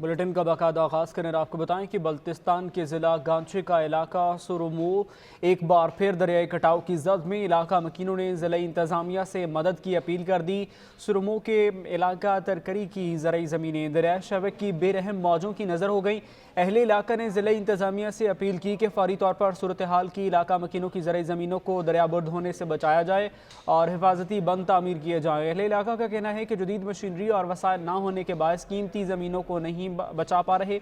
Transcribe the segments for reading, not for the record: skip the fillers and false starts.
Bulletin का बाकायदा आगाज़ करने और आपको बताएं कि बल्तिस्तान के ज़िला गांचे का इलाका सुरमू एक बार फिर दरियाई कटाव की जद में इलाका मकीनों ने ज़िला इंतज़ामिया से मदद की अपील कर दी। सुरमू के इलाका तरकरी की ज़राई ज़मीनें दरिया शबक की बेरहम मौजों की नज़र हो गई। अहले इलाका ने ज़िला इंतज़ामिया से अपील की कि फौरी तौर पर सूरत हाल की इलाका मकीनों की ज़राई ज़मीनों को दरियाबुर्द होने से बचाया जाए और हिफाजती बंद तामीर किए जाएँ। अहले इलाका का कहना है कि जदीद मशीनरी और वसाइल ना होने के बायस कीमती ज़मीनों को नहीं बचा पा रहे।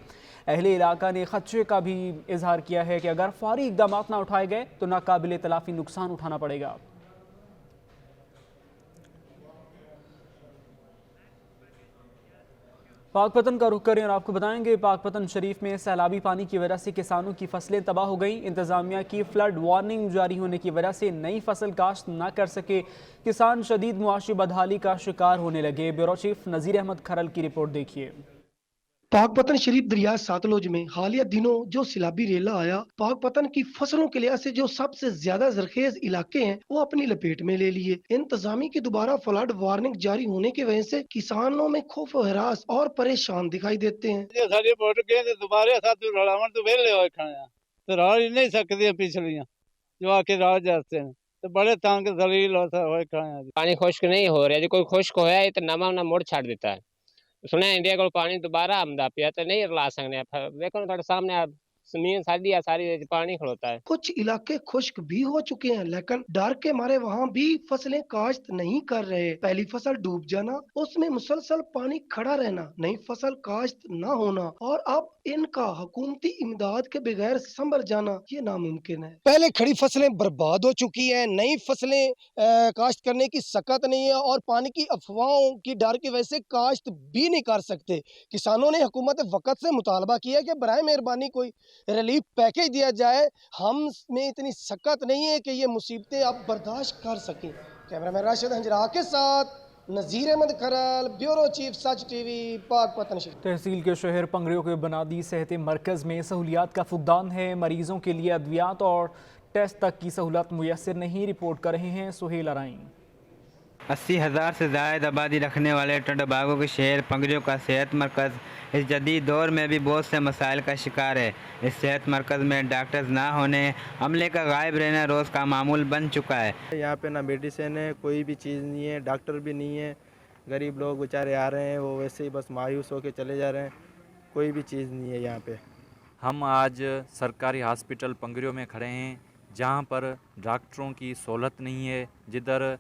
अहले इलाका ने खदशे का भी इजहार किया है कि अगर फौरी इकदाम ना उठाए गए तो नाकाबिल तलाफी नुकसान उठाना पड़ेगा। पाकपतन का रुख करें और आपको बताएंगे पाकपतन शरीफ में सैलाबी पानी की वजह से किसानों की फसलें तबाह हो गई। इंतजामिया की फ्लड वार्निंग जारी होने की वजह से नई फसल काश्त न कर सके किसान शदीद मुआशी बदहाली का शिकार होने लगे। ब्यूरो चीफ नज़ीर अहमद खरल की रिपोर्ट देखिए। पाकपतन शरीफ दरिया सतलुज में हालिया दिनों जो सैलाबी रेला आया, पाकपतन की फसलों के लिहाज से जो सबसे ज्यादा जरखेज इलाके हैं वो अपनी लपेट में ले लिए। इंतजामी की दोबारा फ्लड वार्निंग जारी होने की वजह से किसानों में खौफ और हरास और परेशान दिखाई देते हैं। दोबारा तो वेले होए खाया तो राह ही नहीं सकती पिछलियां जो आके राह जाते हैं तो बड़े तंग दलील होए खाया। पानी खुश्क नहीं हो रहा, कोई खुश्क होया है तो नवा मोड़ छाड़ देता है। सुना इंडिया को पानी दोबारा आमदा पिया तो नहीं ला सकने। देखो थोड़े सामने आप जमीन सारी पानी खड़ोता है। कुछ इलाके खुश्क भी हो चुके हैं लेकिन डर के मारे वहाँ भी फसलें काश्त नहीं कर रहे। पहली फसल डूब जाना, उसमें मुसलसल पानी खड़ा रहना, नई फसल काश्त न होना और अब इनका हुकूमती इमदाद के बगैर संभल जाना ये नामुमकिन है। पहले खड़ी फसलें बर्बाद हो चुकी हैं, नई फसलें काश्त करने की सकत नहीं है और पानी की अफवाहों की डर की वजह से काश्त भी नहीं कर सकते। किसानों ने हुकूमत वक्त से मुतालबा किया कि बराए मेहरबानी कोई रिलीफ पैकेज दिया जाए। हम में इतनी सकत नहीं है कि ये मुसीबतें आप बर्दाश्त कर सकें। कैमरामैन राशिद हंजरा के साथ नज़ीर अहमद खरल, ब्यूरो चीफ सच टीवी, पाकपतन शरीफ। तहसील के शहर पंगड़ियों के बुनियादी सेहत मरकज़ में सहूलियात का फुकदान है। मरीजों के लिए अद्वियात और टेस्ट तक की सहूलत मुयसर नहीं, रिपोर्ट कर रहे हैं सुहेल अराइन। 80,000 से ज़ायद आबादी रखने वाले टंडबागों के शहर पंगड़ियों का सेहत मरकज़ इस जदीद दौर में भी बहुत से मसाइल का शिकार है। इस सेहत मरकज़ में डॉक्टर्स ना होने, अमले का गायब रहना रोज़ का मामूल बन चुका है। यहाँ पे ना मेडिसिन है, कोई भी चीज़ नहीं है, डॉक्टर भी नहीं है। गरीब लोग बेचारे आ रहे हैं, वो वैसे ही बस मायूस होकर चले जा रहे हैं। कोई भी चीज़ नहीं है यहाँ पे। हम आज सरकारी हॉस्पिटल पंगड़ियों में खड़े हैं जहाँ पर डॉक्टरों की सहूलत नहीं है। जिधर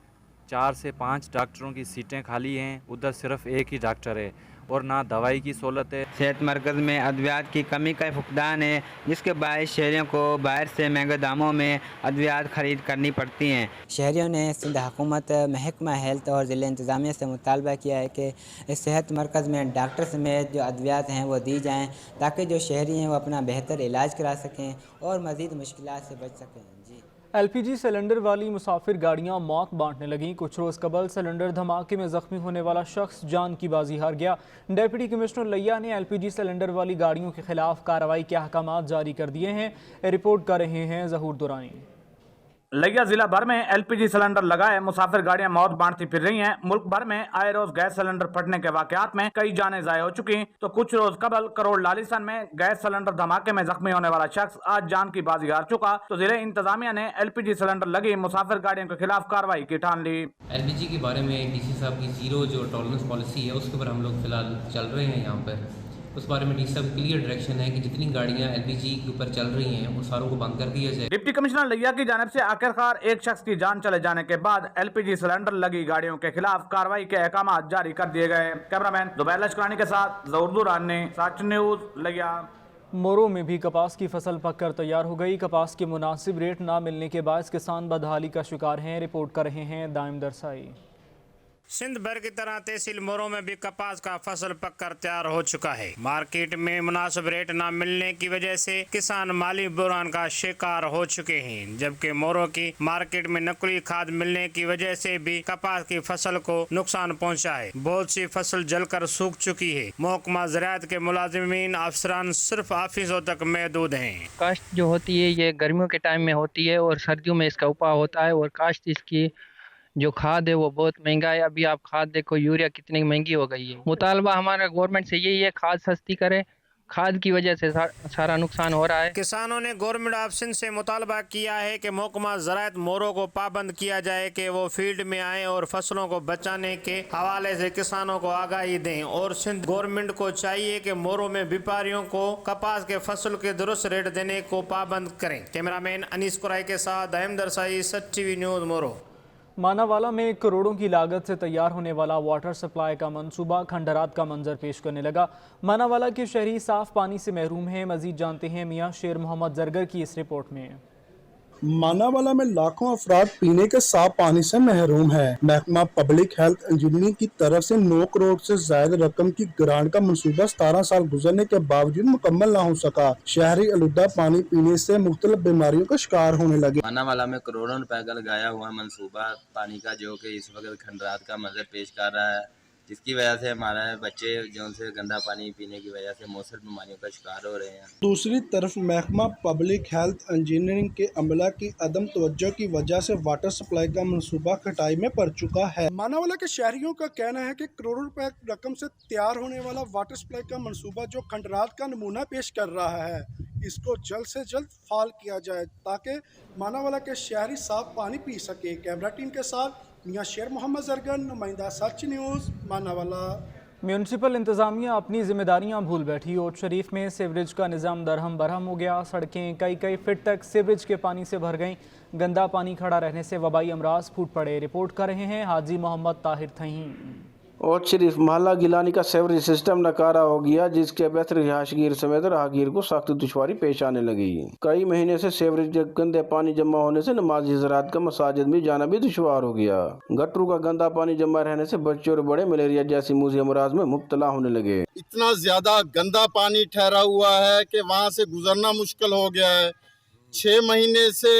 4 से 5 डॉक्टरों की सीटें खाली हैं उधर सिर्फ एक ही डॉक्टर है और ना दवाई की सहूलत है। सेहत मरकज़ में अद्वियात की कमी का फुकदान है जिसके बायस शहरियों को बाहर से महंगे दामों में अद्वियात खरीद करनी पड़ती हैं। शहरियों ने सिंध हुकूमत, महकमा हेल्थ और ज़िला इंतज़ामिया से मुतालबा किया है कि इस सेहत मरकज़ में डॉक्टर समेत जो अद्वियात हैं वो दी जाएँ ताकि जो शहरी हैं वो अपना बेहतर इलाज करा सकें और मज़ीद मुश्किलात से बच सकें। जी, LPG सिलेंडर वाली मुसाफिर गाड़ियां मौत बांटने लगीं। कुछ रोज़ कबल सिलेंडर धमाके में जख्मी होने वाला शख्स जान की बाजी हार गया। डिप्टी कमिश्नर लिया ने LPG सिलेंडर वाली गाड़ियों के खिलाफ कार्रवाई के अहकामात जारी कर दिए हैं, रिपोर्ट कर रहे हैं जहूर दुरानी। लिया जिला भर में LPG सिलेंडर लगाए मुसाफिर गाड़ियां मौत बांटती फिर रही हैं। मुल्क भर में आए रोज गैस सिलेंडर फटने के वाकयात में कई जानें ज़ाय हो चुकी। तो कुछ रोज कबल करोड़ लालिसन में गैस सिलेंडर धमाके में जख्मी होने वाला शख्स आज जान की बाजी हार चुका। तो जिले इंतजामिया ने LPG सिलेंडर लगी मुसाफिर गाड़ियों के खिलाफ कार्रवाई की ठान ली। LPG के बारे में DC साहब की जीरो जो टॉलरेंस पॉलिसी है उसके ऊपर हम लोग फिलहाल चल रहे हैं। यहाँ पर उस बारे में DC साहब क्लियर डायरेक्शन है कि जितनी गाड़ियां LPG के ऊपर चल रही हैं वो सारों को बंद कर दिया जाए। डिप्टी कमिश्नर लिया की जानिब से आखिरकार एक शख्स की जान चले जाने के बाद LPG सिलेंडर लगी गाड़ियों के खिलाफ कार्रवाई के अहकामात जारी कर दिए गए। कैमरामैन जुबैर लश्करानी के साथ जहूर दुरानी, सच न्यूज़ लिया। मोरो में भी कपास की फसल पककर तैयार हो गई। कपास के मुनासिब रेट ना मिलने के बायस किसान बदहाली का शिकार हैं, रिपोर्ट कर रहे हैं दाइम दरसाई। सिंध भर की तरह तहसील मोरो में भी कपास का फसल पककर तैयार हो चुका है। मार्केट में मुनासिब रेट न मिलने की वजह से किसान माली बुरान का शिकार हो चुके हैं, जबकि मोरो की मार्केट में नकली खाद मिलने की वजह से भी कपास की फसल को नुकसान पहुंचा है। बहुत सी फसल जलकर सूख चुकी है। महकमा ज़राअत के मुलाजिमीन अफसरान सिर्फ ऑफिसों तक महदूद हैं। काश्त जो होती है ये गर्मियों के टाइम में होती है और सर्दियों में इसका उपाव होता है और काश्त इसकी जो खाद है वो बहुत महंगा है। अभी आप खाद देखो, यूरिया कितनी महंगी हो गई है। मुतालबा हमारा गवर्नमेंट से यही है, खाद सस्ती करे। खाद की वजह से सारा नुकसान हो रहा है। किसानों ने गवर्नमेंट ऑफ सिंध से मुतालबा किया है कि महकमा ज़राअत मोरों को पाबंद किया जाए कि वो फील्ड में आएँ और फसलों को बचाने के हवाले से किसानों को आगाही दें, और सिंध गवर्नमेंट को चाहिए कि मोरों में व्यापारियों को कपास के फसल के दुरुस्त रेट देने को पाबंद करें। कैमरामैन अनीस कुराई के साथ अहमद रसाई, सच टीवी न्यूज़ मोरो। मानावाला में करोड़ों की लागत से तैयार होने वाला वाटर सप्लाई का मंसूबा खंडहरात का मंजर पेश करने लगा। मानावाला के शहरी साफ पानी से महरूम हैं। मजीद जानते हैं मियां शेर मोहम्मद जरगर की इस रिपोर्ट में। मानावाला में लाखों अफराद पीने के साफ पानी से महरूम है। महकमा पब्लिक हेल्थ इंजीनियरिंग की तरफ से 9 करोड़ से ज्यादा रकम की ग्रांट का मंसूबा 17 साल गुजरने के बावजूद मुकम्मल न हो सका। शहरी आलूदा पानी पीने से मुख्तलिफ बीमारियों का शिकार होने लगे। मानावाला में करोड़ों रुपए का लगाया हुआ मंसूबा पानी का, जो कि इस वक्त खंडहरात का मंजर पेश कर रहा है, जिसकी वजह से हमारे बच्चे जो उनसे गंदा पानी पीने की वजह से मौसम बीमारियों का शिकार हो रहे हैं। दूसरी तरफ महकमा पब्लिक हेल्थ इंजीनियरिंग के अमला की अदम तवज्जो की वजह से वाटर सप्लाई का मंसूबा खटाई में पड़ चुका है। मानावाला के शहरियों का कहना है कि करोड़ों रुपए रकम से तैयार होने वाला वाटर सप्लाई का मंसूबा जो खंडहरात का नमूना पेश कर रहा है, इसको जल्द से जल्द फाल किया जाए ताकि मानावाला के शहरी साफ पानी पी सके। कैमरा टीम के साथ मियां शेर मोहम्मद जरगर, नुमाइंदा सच न्यूज़, मानावाला। म्यूनसिपल इंतजामिया अपनी जिम्मेदारियां भूल बैठी। ओट शरीफ में सीवरेज का निज़ाम दरहम बरहम हो गया। सड़कें कई फीट तक सीवरेज के पानी से भर गईं। गंदा पानी खड़ा रहने से वबाई अमराज फूट पड़े। रिपोर्ट कर रहे हैं हाजी मोहम्मद ताहिर थहीं। ओट शरीफ महल्ला गिलानी का सेवरेज सिस्टम नकारा हो गया, जिसके बेहतर रिहायशगीर समेत राहगीर को सख्त दुश्वारी पेश आने लगी। कई महीने से सेवरेज के गंदे पानी जमा होने से नमाजी हज़रात का मसाजिद में जाना भी दुश्वार हो गया। गटरों का गंदा पानी जमा रहने से बच्चे और बड़े मलेरिया जैसी मूजी अमराज में मुब्तला होने लगे। इतना ज्यादा गंदा पानी ठहरा हुआ है कि वहाँ से गुजरना मुश्किल हो गया है। 6 महीने से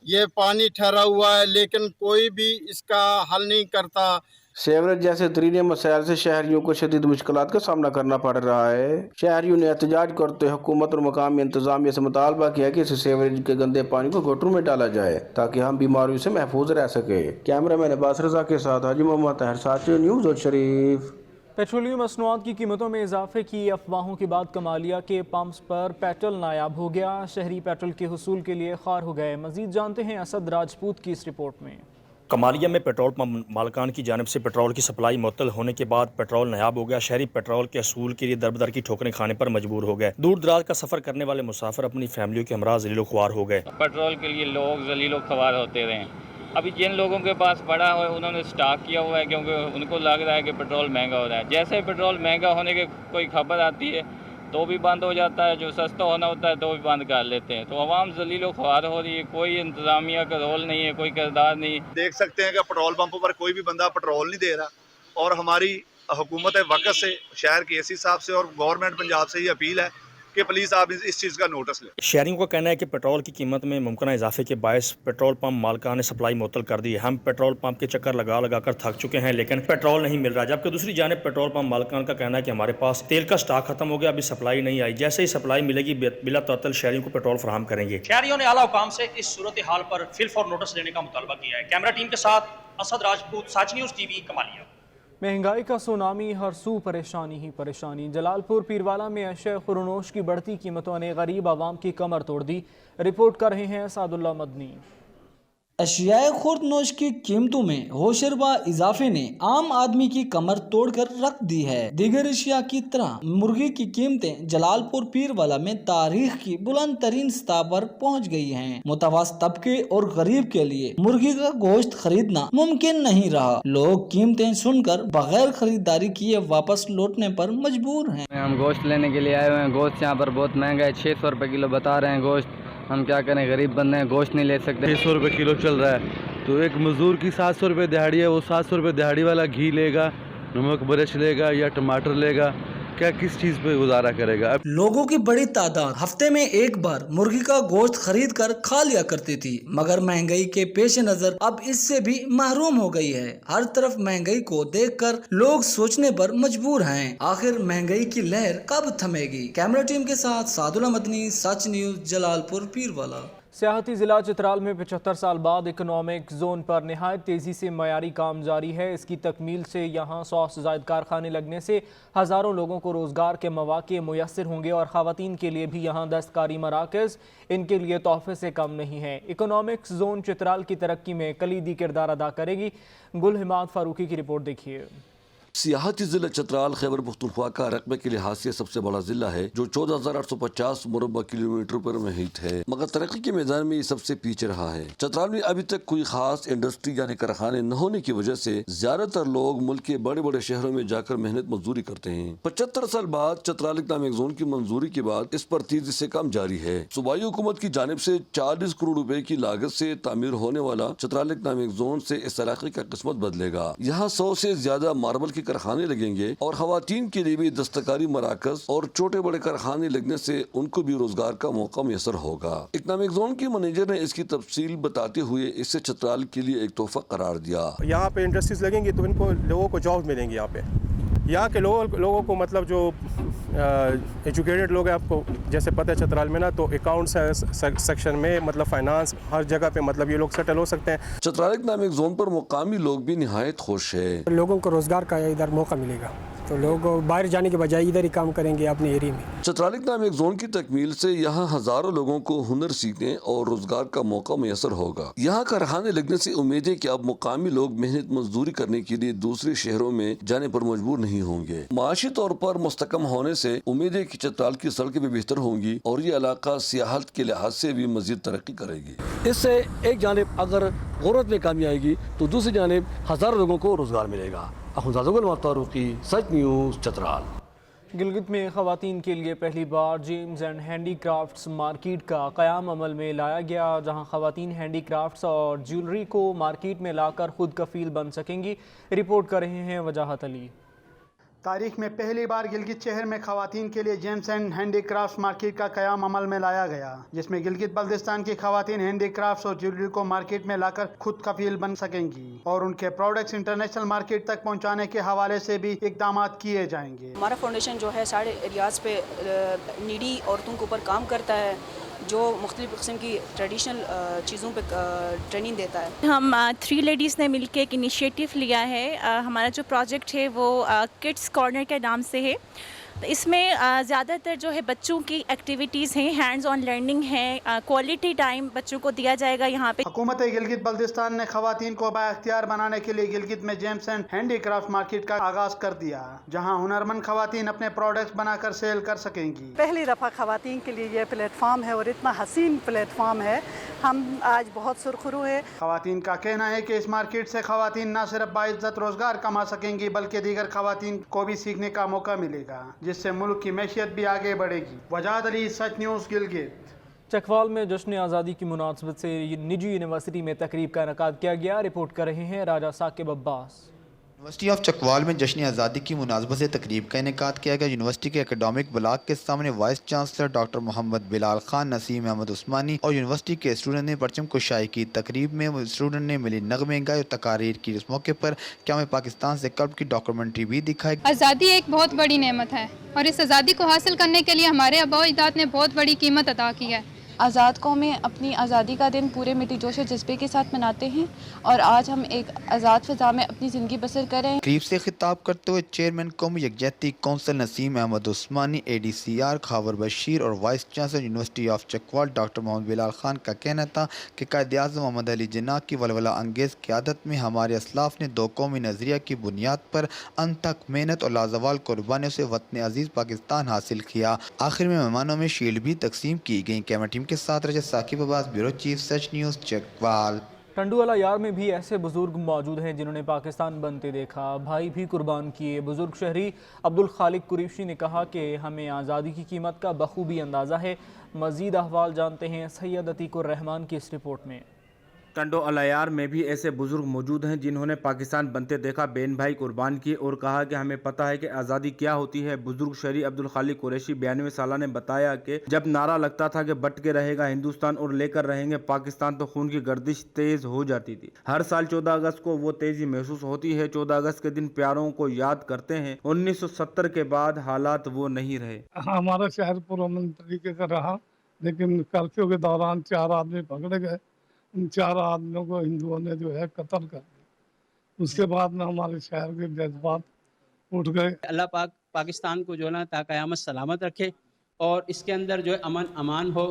ये पानी ठहरा हुआ है, लेकिन कोई भी इसका हल नहीं करता। सेवरेज जैसे तरीने मसाइल से शहरियों को शदीद मुश्किलात का सामना करना पड़ रहा है। शहरियों ने एहतजाज करते हुकूमत और मकामी इंतजामिया से मुतालबा किया कि इस सेवरेज के गंदे पानी को गटरों में डाला जाए ताकि हम बीमारियों से महफूज रह सके। कैमरामैन अब्बास रजा के साथ हाजी मोहम्मद ताहिर, साथ न्यूज़ ओट शरीफ। पेट्रोलियम मसनूआत की कीमतों में इजाफे की अफवाहों के बाद कमालिया के पंप्स पर पेट्रोल नायाब हो गया। शहरी पेट्रोल के हुसूल के लिए ख्वार हो गए। मजीद जानते हैं असद राजपूत की इस रिपोर्ट में। कमालिया में पेट्रोल पंप मालकान की जानिब से पेट्रोल की सप्लाई मुअत्तल होने के बाद पेट्रोल नायाब हो गया। शहरी पेट्रोल के असूल के लिए दरबदर की ठोकरें खाने पर मजबूर हो गए। दूर दराज का सफर करने वाले मुसाफिर अपनी फैमिलियों के हमरा जलीलो ख्वार हो गए। पेट्रोल के लिए लोग जलीलो ख्वार होते रहे। अभी जिन लोगों के पास पड़ा हुआ है उन्होंने स्टॉक किया हुआ है, क्योंकि उनको लग रहा है कि पेट्रोल महंगा हो रहा है। जैसे पेट्रोल महंगा होने की कोई खबर आती है तो भी बंद हो जाता है, जो सस्ता होना होता है तो भी बंद कर लेते हैं। तो आवाम जलीलो ख्वार हो रही है। कोई इंतजामिया का रोल नहीं है, कोई किरदार नहीं। देख सकते हैं कि पेट्रोल पंपों पर कोई भी बंदा पेट्रोल नहीं दे रहा, और हमारी हुकूमत वक्त से, शहर के एसी साहब से और गवर्नमेंट पंजाब से ये अपील है कि प्लीज़ आप इस चीज़ का नोटिस लें। शहरियों का कहना है कि पेट्रोल की कीमत में मुमकिन इजाफे के बायस पेट्रोल पंप मालकान ने सप्लाई मुअत्तल कर दी है। हम पेट्रोल पंप के चक्कर लगा कर थक चुके हैं, लेकिन पेट्रोल नहीं मिल रहा। जबकि दूसरी जानिब पेट्रोल पंप मालकान का कहना है कि हमारे पास तेल का स्टॉक खत्म हो गया, अभी सप्लाई नहीं आई। जैसे ही सप्लाई मिलेगी बिला तअत्तुल शहरियों को पेट्रोल फराहम करेंगे। शहरियों ने आला हुकाम से इस सूरत हाल पर फिलफौर नोटिस लेने का मुतालबा किया है। कैमरा टीम के साथ असद राजपूत, साच न्यूज़ टीवी, कमालिया। महंगाई का सुनामी, हर सू परेशानी ही परेशानी। जलालपुर पीरवाला में अशय खुरनोश की बढ़ती कीमतों ने गरीब आवाम की कमर तोड़ दी। रिपोर्ट कर रहे हैं सादुल्ला मदनी। अशियाए खुर्दनोश की कीमतों में होशरबा इजाफे ने आम आदमी की कमर तोड़कर रख दी है। दीगर अशिया की तरह मुर्गी की कीमतें जलालपुर पीरवाला में तारीख की बुलंद तरीन सतह पर पहुँच गई हैं। मुतवस्सित तबके और गरीब के लिए मुर्गी का गोश्त खरीदना मुमकिन नहीं रहा। लोग कीमतें सुनकर बगैर खरीदारी किए वापस लौटने पर मजबूर हैं। हम गोश्त लेने के लिए आए हुए हैं। गोश्त यहाँ पर बहुत महंगा है, 600 रुपए किलो बता रहे हैं गोश्त। हम क्या करें, गरीब बंदे हैं, गोश्त नहीं ले सकते। 600 रुपये किलो चल रहा है, तो एक मजदूर की 700 रुपये दिहाड़ी है, वो 700 रुपये दिहाड़ी वाला घी लेगा, नमक मिर्च लेगा या टमाटर लेगा, क्या किस चीज पे गुजारा करेगा। अब लोगों की बड़ी तादाद हफ्ते में एक बार मुर्गी का गोश्त खरीद कर खा लिया करती थी, मगर महंगाई के पेश नजर अब इससे भी महरूम हो गई है। हर तरफ महंगाई को देखकर लोग सोचने पर मजबूर हैं, आखिर महंगाई की लहर कब थमेगी। कैमरा टीम के साथ सादुल्ला मदनी, सच न्यूज़, जलालपुर पीरवाला। सियाहती ज़िला चित्राल में 75 साल बाद इकोनॉमिक जोन पर नहायत तेज़ी से मयारी काम जारी है। इसकी तकमील से यहाँ 100 से ज़ायद कारखाने लगने से हज़ारों लोगों को रोज़गार के मौक़े मुयस्सर होंगे और ख़वातीन के लिए भी यहाँ दस्तकारी मराकज़ इनके लिए तोहफे से कम नहीं है। इकोनॉमिक जोन चित्राल की तरक्की में कलीदी किरदार अदा करेगी। गुल हिमाद फारूकी की रिपोर्ट देखिए। सियाहती जिला चित्राल खैबर पख्तूनख्वा का रकबे के लिहाज से सबसे बड़ा जिला है, जो 14,850 मुरब्बा किलोमीटर पर मुहित है, मगर तरक्की के मैदान में ये सबसे पीछे रहा है। चित्राल में अभी तक कोई खास इंडस्ट्री यानी कारखाने न होने की वजह से ज्यादातर लोग मुल्क के बड़े बड़े शहरों में जाकर मेहनत मजदूरी करते हैं। 75 साल बाद चित्राल इकनॉमिक जोन की मंजूरी के बाद इस पर तेजी से काम जारी है। सूबाई हुकूमत की जानिब से 40 करोड़ रुपए की लागत से तामीर होने वाला चित्राल इकनॉमिक जोन से इस इलाके का किस्मत बदलेगा। यहाँ 100 से ज्यादा मार्बल की कारखाने लगेंगे और खवातीन के लिए भी दस्तकारी मराकज और छोटे बड़े कारखाने लगने से उनको भी रोजगार का मौका मैसर होगा। इकनॉमिक जोन के मैनेजर ने इसकी तफसील बताते हुए इसे चित्राल के लिए एक तोहफा करार दिया। यहाँ पे इंडस्ट्रीज लगेंगी तो इनको लोगों को जॉब मिलेंगी। यहाँ के लोगों को मतलब जो एजुकेटेड लोग हैं, आपको जैसे पता है चित्राल में ना, तो अकाउंट्स सेक्शन में मतलब फाइनेंस हर जगह पे मतलब ये लोग सेटल हो सकते हैं। चित्राल इकनॉमिक जोन पर मुकामी लोग भी निहायत खुश है। लोगों को रोजगार का इधर मौका मिलेगा तो लोग बाहर जाने के बजाय इधर ही काम करेंगे अपने एरिया में। चित्राल इकनॉमिक जोन की तकमील से यहाँ हजारों लोगों को हुनर सीखने और रोजगार का मौका मैसर होगा। यहाँ कारखाने लगने से उम्मीद है कि अब मुकामी लोग मेहनत मजदूरी करने के लिए दूसरे शहरों में जाने पर मजबूर नहीं होंगे। माशी तौर पर मुस्तकम होने से उम्मीद है कि चित्राल की सड़कें भी बेहतर होंगी और ये इलाका सियाहत के लिहाज से भी मजीद तरक्की करेगी। इससे एक जानिब अगर गौरत में कामी आएगी तो दूसरी जानिब हजारों लोगों को रोजगार मिलेगा। सच न्यूज़ चित्राल। गिलगित में खवातीन के लिए पहली बार जेम्स एंड हैंडीक्राफ्ट्स मार्केट का क़याम अमल में लाया गया, जहां खवातीन हैंडीक्राफ्ट्स और ज्वेलरी को मार्केट में लाकर खुद कफील बन सकेंगी। रिपोर्ट कर रहे हैं वजाहत अली। तारीख में पहली बार गिलगित शहर में खवातीन के लिए जेम्स एंड हैंडीक्राफ्ट्स मार्केट का क़याम अमल में लाया गया, जिसमें गिलगित बल्तिस्तान की खवातीन हैंडीक्राफ्ट्स और ज्वेलरी को मार्केट में लाकर खुद कफील बन सकेंगी और उनके प्रोडक्ट्स इंटरनेशनल मार्केट तक पहुंचाने के हवाले से भी इकदाम किए जाएंगे। हमारा फाउंडेशन जो है सारे एरियाज़ पे नीडी औरतों के ऊपर काम करता है, जो मुख्तलिफ़ किस्म की ट्रेडिशनल चीज़ों पे ट्रेनिंग देता है। हम 3 लेडीज़ ने मिलकर एक इनिशिएटिव लिया है। हमारा जो प्रोजेक्ट है वो किड्स कॉर्नर के नाम से है। तो इसमें ज़्यादातर जो है बच्चों की एक्टिविटीज़ हैं, हैंड्स ऑन लर्निंग है, क्वालिटी टाइम बच्चों को दिया जाएगा यहाँ पे। हुकूमत गिलगित बल्तिस्तान ने खवातीन को बाइख्तियार बनाने के लिए गिलगित में जेम्स एंड हैंडीक्राफ्ट मार्केट का आगाज कर दिया, जहाँ हुनरमंद खवातीन अपने प्रोडक्ट्स बनाकर सेल कर सकेंगी। पहली दफ़ा खवातीन के लिए ये प्लेटफॉर्म है और इतना हसीन प्लेटफॉर्म है, हम आज बहुत सुरखरू है। खवातीन का कहना है कि इस मार्केट से खवातीन न सिर्फ बाइज्जत रोजगार कमा सकेंगी बल्कि दीगर खवातीन को भी सीखने का मौका मिलेगा, जिससे मुल्क की मैशियत भी आगे बढ़ेगी। वजाहत अली, सच न्यूज़, गिलगित। चकवाल में जश्न आज़ादी की मुनासबत से निजी यूनिवर्सिटी में तकरीब का इनेकाद किया गया। रिपोर्ट कर रहे हैं राजा साकिब अब्बास। यूनिवर्सिटी ऑफ चकवाल में जश्न आज़ादी की मुनासबत से तकरीब का इनेकाद किया गया। यूनिवर्सिटी के एकेडमिक ब्लॉक के सामने vice chancellor doctor Mohammad Bilal Khan, Naseem Ahmed Usmani और यूनिवर्सिटी के स्टूडेंट ने परचम कुशाई की। तकरीब में स्टूडेंट ने मिली नगमे गाए और तकारीर की। इस मौके पर क्या में पाकिस्तान से कल्ब की डॉक्यूमेंट्री भी दिखाई। आज़ादी एक बहुत बड़ी नेमत है और इस आज़ादी को हासिल करने के लिए हमारे आबा अजदाद ने बहुत बड़ी कीमत अदा की है। आज़ाद कौमें अपनी आज़ादी का दिन पूरे मिट्टी जोश और जज्बे के साथ मनाते हैं और आज हम एक आज़ाद फ़िज़ा में अपनी ज़िंदगी बसर कर रहे हैं। तकरीब से खिताब करते हुए चेयरमैन कौमी यकजहती कौंसिल नसीम अहमद उस्मानी, ADCR खावर बशीर और vice chancellor university of Chakwal doctor Mohammad Bilal Khan का कहना था कि कायद-ए-आज़म मोहम्मद अली जिन्ना की वलवला अंगेज़ क़यादत में हमारे असलाफ ने दो कौमी नज़रिया की बुनियाद पर अनथक मेहनत और लाजवाल कुर्बानियों से वतन अजीज़ पाकिस्तान हासिल किया। आखिर में मेहमानों में शील्ड भी तकसीम की गई। कैमरा टीम के साथ रजत साकिब अब्बास, ब्यूरो चीफ, सच न्यूज़, चकवाल। टंडूवाला यार में भी ऐसे बुजुर्ग मौजूद हैं जिन्होंने पाकिस्तान बनते देखा, भाई भी कुर्बान किए। बुजुर्ग शहरी अब्दुल खालिक कुरैशी ने कहा कि हमें आज़ादी की कीमत का बखूबी अंदाज़ा है। मज़ीद अहवाल जानते हैं सैयद अतीकुर रहमान की इस रिपोर्ट में। टंडो अलायार में भी ऐसे बुजुर्ग मौजूद हैं जिन्होंने पाकिस्तान बनते देखा, बेन भाई कुर्बान किए और कहा कि हमें पता है कि आज़ादी क्या होती है। बुजुर्ग शहरी अब्दुल खालिक कुरैशी 92 साल ने बताया कि जब नारा लगता था कि बट के रहेगा हिंदुस्तान और लेकर रहेंगे पाकिस्तान, तो खून की गर्दिश तेज हो जाती थी। हर साल 14 अगस्त को वो तेजी महसूस होती है। 14 अगस्त के दिन प्यारों को याद करते हैं। 1970 के बाद हालात वो नहीं रहे। हमारा शहर पुरअमन तरीके से रहा, लेकिन कर्फ्यू के दौरान 4 आदमी पकड़े गए। उन 4 आदमियों को हिंदुओं ने जो है कत्ल कर दिया। उसके बाद में हमारे शहर के जज्बात उठ गए। अल्लाह पाक पाकिस्तान को जो है ना ता क़यामत सलामत रखे और इसके अंदर जो है अमन अमान हो।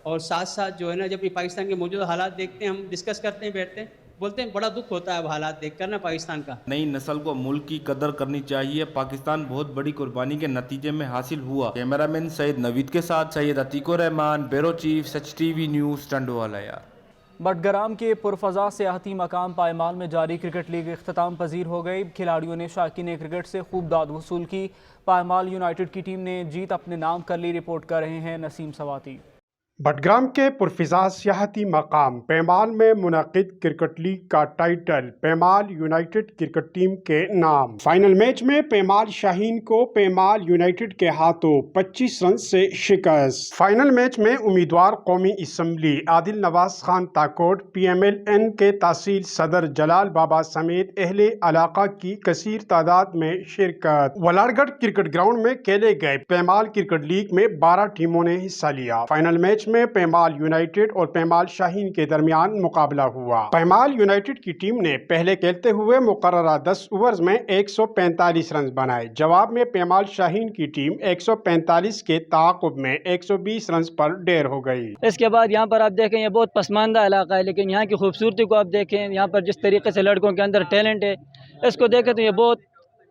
और साथ साथ जो है ना जब ये पाकिस्तान के मौजूदा हालात देखते हैं, हम डिस्कस करते हैं, बैठते हैं, बोलते हैं बड़ा दुख होता है अब हालात देखकर ना पाकिस्तान का। नई नस्ल को मुल्क की कदर करनी चाहिए। पाकिस्तान बहुत बड़ी कुर्बानी के नतीजे में हासिल हुआ। कैमरामैन सैयद नवीद के साथ सैयद अतीकुर रहमान, ब्यूरो चीफ, सच टीवी न्यूज़, टंडवाला यार। बटग्राम के पुरफजा सियाहती मकाम पायमाल में जारी क्रिकेट लीग इख्तिताम पजीर हो गई। खिलाड़ियों ने शाकीन क्रिकेट से खूब दाद वसूल की। पायमाल यूनाइटेड की टीम ने जीत अपने नाम कर ली। रिपोर्ट कर रहे हैं नसीम सवाती। बटग्राम के पुरफिजा सियाहती मकाम पेमाल में मुनक़िद क्रिकेट लीग का टाइटल पेमाल यूनाइटेड क्रिकेट टीम के नाम। फाइनल मैच में पेमाल शाहीन को पेमाल यूनाइटेड के हाथों 25 रन से शिकस्त। फाइनल मैच में उम्मीदवार कौमी असम्बली आदिल नवाज खान ताकोट, PMLN के तहसील सदर जलाल बाबा समेत अहले इलाका की कसीर तादाद में शिरकत। वलारगढ़ क्रिकेट ग्राउंड में खेले गए पेमाल क्रिकेट लीग में 12 टीमों ने हिस्सा लिया। फाइनल मैच में पेमाल यूनाइटेड और पेमाल शाहीन के दरमियान मुकाबला हुआ। पेमाल यूनाइटेड की टीम ने पहले खेलते हुए मुकर्ररा 10 ओवर्स में 145 रन बनाए। जवाब में पेमाल शाहीन की टीम 145 के ताक़ुब में 120 रन पर ढेर हो गई। इसके बाद यहाँ पर आप देखें ये बहुत पसमानदा इलाका है, लेकिन यहाँ की खूबसूरती को आप देखें, यहाँ पर जिस तरीके से लड़कों के अंदर टैलेंट है, इसको देखें तो ये बहुत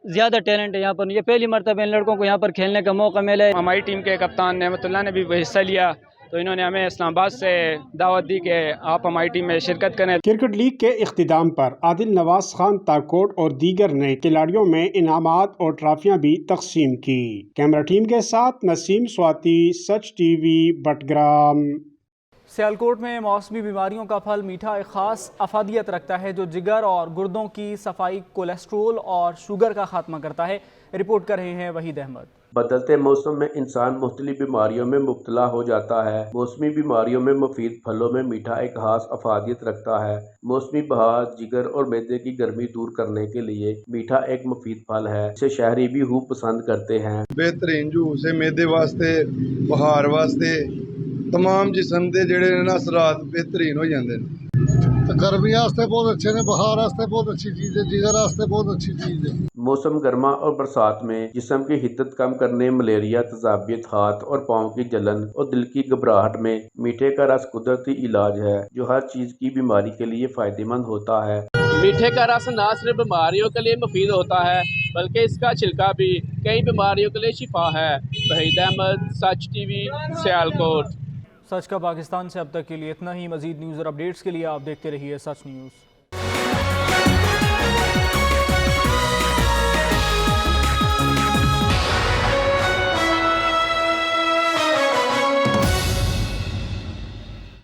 ज़्यादा टैलेंट है यहाँ पर। ये पहली मरतबा इन लड़कों को यहाँ पर खेलने का मौका मिला है। हमारी टीम के कप्तान नेमतुल्लाह ने भी हिस्सा लिया, तो इन्होंने हमें इस्लामाबाद से दावत दी कि आप हमारी टीम में शिरकत करें। क्रिकेट लीग के इख्तिताम पर आदिल नवाज खान ताकोट और दीगर ने खिलाड़ियों में इनामात और ट्रॉफियां भी तकसीम की। कैमरा टीम के साथ नसीम स्वाति, सच टीवी, बटग्राम। सियालकोट में मौसमी बीमारियों का फल मीठा एक ख़ास अफादियत रखता है जो जिगर और गुर्दों की सफाई, कोलेस्ट्रोल और शुगर का खात्मा करता है। रिपोर्ट कर रहे हैं वहीद अहमद। बदलते मौसम में इंसान मुख्तलिफ बीमारियों में मुब्तला हो जाता है। मौसमी बीमारियों में मुफीद फलों में मीठा एक खास अफादियत रखता है। मौसमी बहार, जिगर और मैदे की गर्मी दूर करने के लिए मीठा एक मुफीद फल है। इसे शहरी भी खूब पसंद करते हैं। बेहतरीन जूस है मैदे वास्ते, बहार वास्ते, तमाम जिस्म के जेड़े असरात बेहतरीन हो जाते हैं। गर्मी वास्ते बहुत अच्छे ने, बहार वास्ते बहुत अच्छी चीज़ है, जिगर वास्ते बहुत अच्छी चीज़ है। मौसम गर्मा और बरसात में जिस्म की हिद्दत कम करने, मलेरिया, तजाबियत, हाथ और पाँव की जलन और दिल की घबराहट में मीठे का रस कुदरती इलाज है जो हर चीज़ की बीमारी के लिए फ़ायदेमंद होता है। मीठे का रस न सिर्फ बीमारियों के लिए मुफीद होता है बल्कि इसका छिलका भी कई बीमारियों के लिए शिफा है। वहीद अहमद, सच टीवी, सियालकोट। सच का पाकिस्तान से अब तक के लिए इतना ही। मजीद न्यूज़ और अपडेट्स के लिए आप देखते रहिए सच न्यूज़।